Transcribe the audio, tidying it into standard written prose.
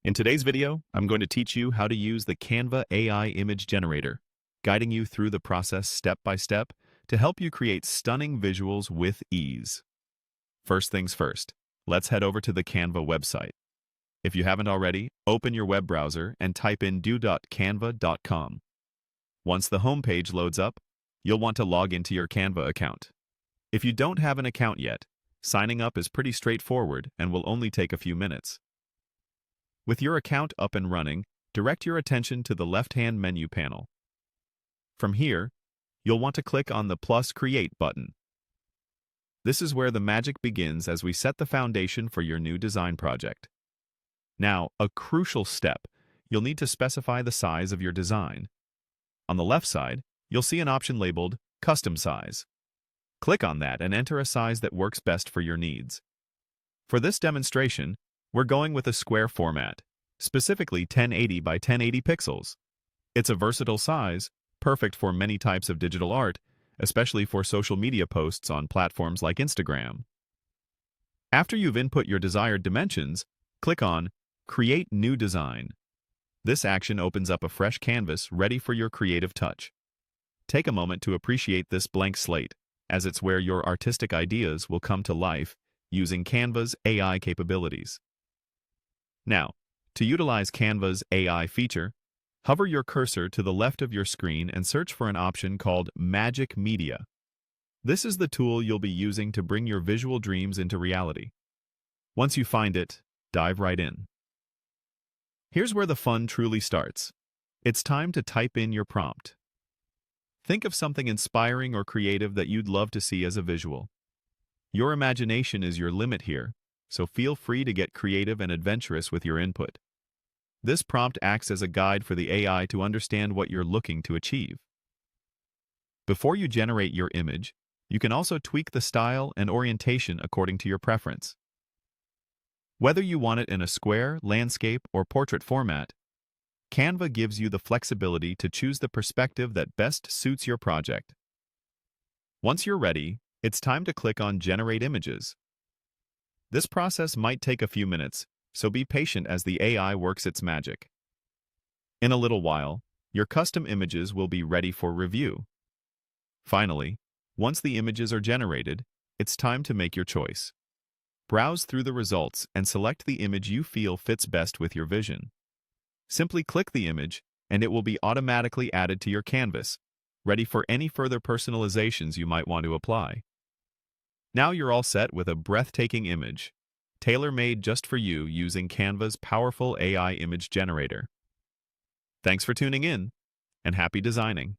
In today's video, I'm going to teach you how to use the Canva AI image generator, guiding you through the process step by step to help you create stunning visuals with ease. First things first, let's head over to the Canva website. If you haven't already, open your web browser and type in do.canva.com. Once the home page loads up, you'll want to log into your Canva account. If you don't have an account yet, signing up is pretty straightforward and will only take a few minutes. With your account up and running, direct your attention to the left-hand menu panel. From here, you'll want to click on the plus Create button. This is where the magic begins as we set the foundation for your new design project. Now, a crucial step, you'll need to specify the size of your design. On the left side, you'll see an option labeled Custom Size. Click on that and enter a size that works best for your needs. For this demonstration, we're going with a square format, specifically 1080 by 1080 pixels. It's a versatile size, perfect for many types of digital art, especially for social media posts on platforms like Instagram. After you've input your desired dimensions, click on Create New Design. This action opens up a fresh canvas ready for your creative touch. Take a moment to appreciate this blank slate, as it's where your artistic ideas will come to life using Canva's AI capabilities. Now, to utilize Canva's AI feature, hover your cursor to the left of your screen and search for an option called Magic Media. This is the tool you'll be using to bring your visual dreams into reality. Once you find it, dive right in. Here's where the fun truly starts. It's time to type in your prompt. Think of something inspiring or creative that you'd love to see as a visual. Your imagination is your limit here, so feel free to get creative and adventurous with your input. This prompt acts as a guide for the AI to understand what you're looking to achieve. Before you generate your image, you can also tweak the style and orientation according to your preference. Whether you want it in a square, landscape, or portrait format, Canva gives you the flexibility to choose the perspective that best suits your project. Once you're ready, it's time to click on Generate Images. This process might take a few minutes, so be patient as the AI works its magic. In a little while, your custom images will be ready for review. Finally, once the images are generated, it's time to make your choice. Browse through the results and select the image you feel fits best with your vision. Simply click the image, and it will be automatically added to your canvas, ready for any further personalizations you might want to apply. Now you're all set with a breathtaking image, tailor-made just for you using Canva's powerful AI image generator. Thanks for tuning in, and happy designing!